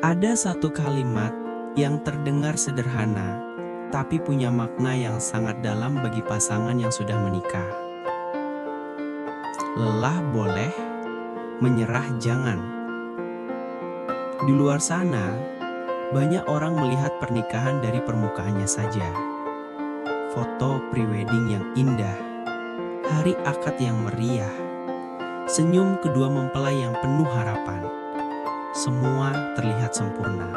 Ada satu kalimat yang terdengar sederhana, tapi punya makna yang sangat dalam bagi pasangan yang sudah menikah. Lelah boleh, menyerah jangan. Di luar sana, banyak orang melihat pernikahan dari permukaannya saja. Foto prewedding yang indah, hari akad yang meriah, senyum kedua mempelai yang penuh harapan. Semua terlihat sempurna.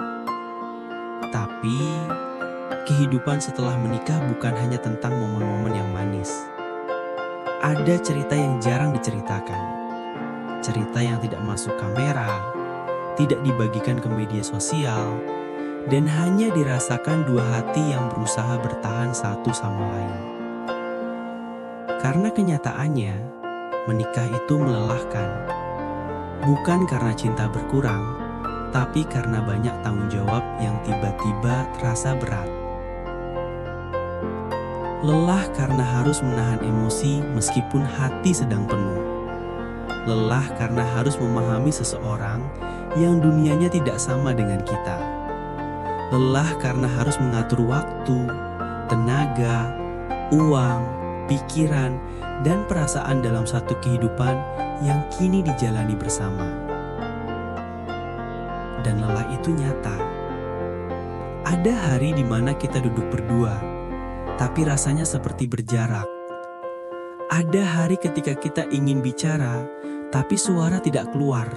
Tapi, kehidupan setelah menikah bukan hanya tentang momen-momen yang manis. Ada cerita yang jarang diceritakan. Cerita yang tidak masuk kamera, tidak dibagikan ke media sosial, dan hanya dirasakan dua hati yang berusaha bertahan satu sama lain. Karena kenyataannya, menikah itu melelahkan. Bukan karena cinta berkurang, tapi karena banyak tanggung jawab yang tiba-tiba terasa berat. Lelah karena harus menahan emosi meskipun hati sedang penuh. Lelah karena harus memahami seseorang yang dunianya tidak sama dengan kita. Lelah karena harus mengatur waktu, tenaga, uang, pikiran, dan perasaan dalam satu kehidupan yang kini dijalani bersama. Dan lelah itu nyata. Ada hari di mana kita duduk berdua, tapi rasanya seperti berjarak. Ada hari ketika kita ingin bicara, tapi suara tidak keluar.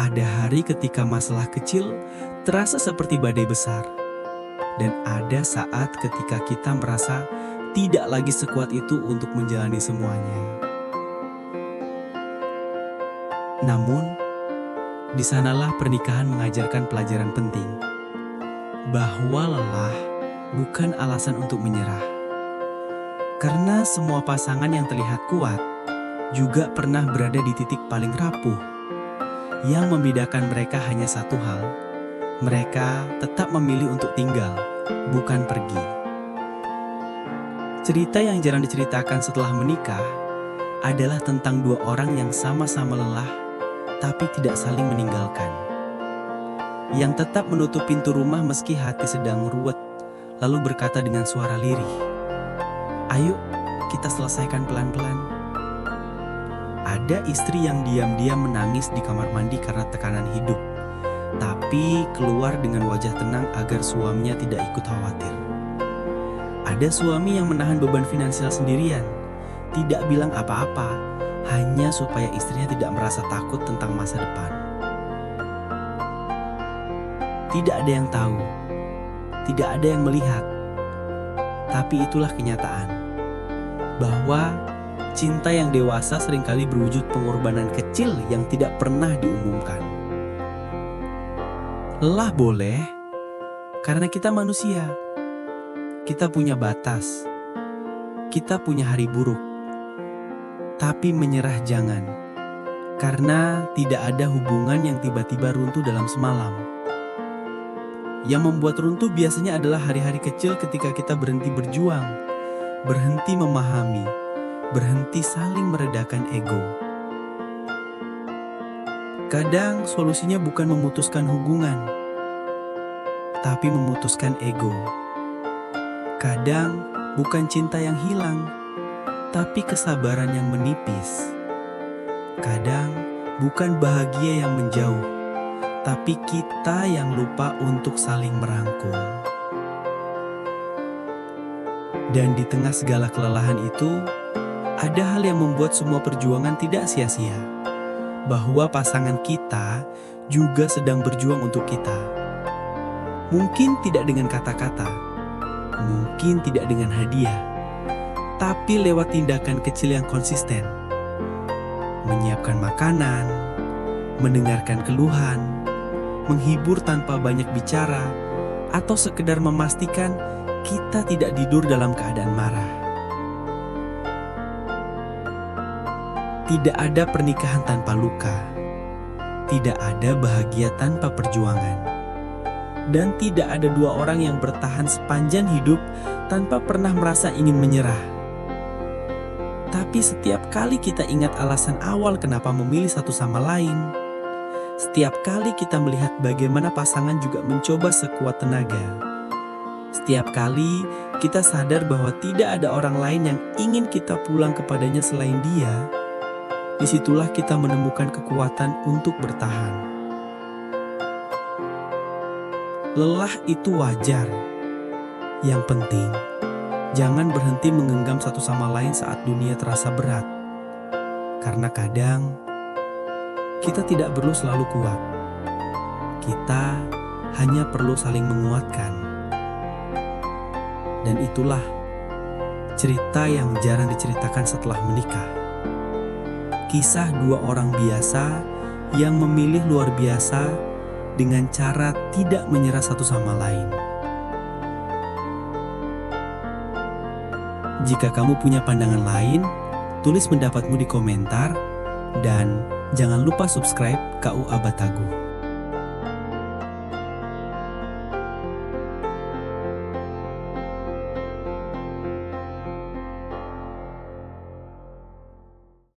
Ada hari ketika masalah kecil terasa seperti badai besar. Dan ada saat ketika kita merasa tidak lagi sekuat itu untuk menjalani semuanya. Namun, di sanalah pernikahan mengajarkan pelajaran penting, bahwa lelah bukan alasan untuk menyerah. Karena semua pasangan yang terlihat kuat juga pernah berada di titik paling rapuh. Yang membedakan mereka hanya satu hal, mereka tetap memilih untuk tinggal, bukan pergi. Cerita yang jarang diceritakan setelah menikah adalah tentang dua orang yang sama-sama lelah tapi tidak saling meninggalkan. Yang tetap menutup pintu rumah meski hati sedang ruwet, lalu berkata dengan suara lirih, "Ayo, kita selesaikan pelan-pelan." Ada istri yang diam-diam menangis di kamar mandi karena tekanan hidup, tapi keluar dengan wajah tenang agar suaminya tidak ikut khawatir. Ada suami yang menahan beban finansial sendirian, tidak bilang apa-apa, hanya supaya istrinya tidak merasa takut tentang masa depan. Tidak ada yang tahu, tidak ada yang melihat, tapi itulah kenyataan, bahwa cinta yang dewasa seringkali berwujud pengorbanan kecil yang tidak pernah diumumkan. Lelah boleh, karena kita manusia. Kita punya batas, kita punya hari buruk. Tapi menyerah jangan, karena tidak ada hubungan yang tiba-tiba runtuh dalam semalam. Yang membuat runtuh biasanya adalah hari-hari kecil ketika kita berhenti berjuang, berhenti memahami, berhenti saling meredakan ego. Kadang solusinya bukan memutuskan hubungan, tapi memutuskan ego. Kadang bukan cinta yang hilang, tapi kesabaran yang menipis. Kadang bukan bahagia yang menjauh, tapi kita yang lupa untuk saling merangkul. Dan di tengah segala kelelahan itu, ada hal yang membuat semua perjuangan tidak sia-sia. Bahwa pasangan kita juga sedang berjuang untuk kita. Mungkin tidak dengan kata-kata, mungkin tidak dengan hadiah, tapi lewat tindakan kecil yang konsisten. Menyiapkan makanan, mendengarkan keluhan, menghibur tanpa banyak bicara, atau sekedar memastikan kita tidak tidur dalam keadaan marah. Tidak ada pernikahan tanpa luka, tidak ada bahagia tanpa perjuangan. Dan tidak ada dua orang yang bertahan sepanjang hidup tanpa pernah merasa ingin menyerah. Tapi setiap kali kita ingat alasan awal kenapa memilih satu sama lain, Setiap kali kita melihat bagaimana pasangan juga mencoba sekuat tenaga, setiap kali kita sadar bahwa tidak ada orang lain yang ingin kita pulang kepadanya selain dia, disitulah kita menemukan kekuatan untuk bertahan. Lelah itu wajar. Yang penting, jangan berhenti menggenggam satu sama lain saat dunia terasa berat. Karena kadang, kita tidak perlu selalu kuat. Kita hanya perlu saling menguatkan. Dan itulah cerita yang jarang diceritakan setelah menikah. Kisah dua orang biasa yang memilih luar biasa dengan cara tidak menyerah satu sama lain. Jika kamu punya pandangan lain, tulis pendapatmu di komentar dan jangan lupa subscribe KUA Batagu.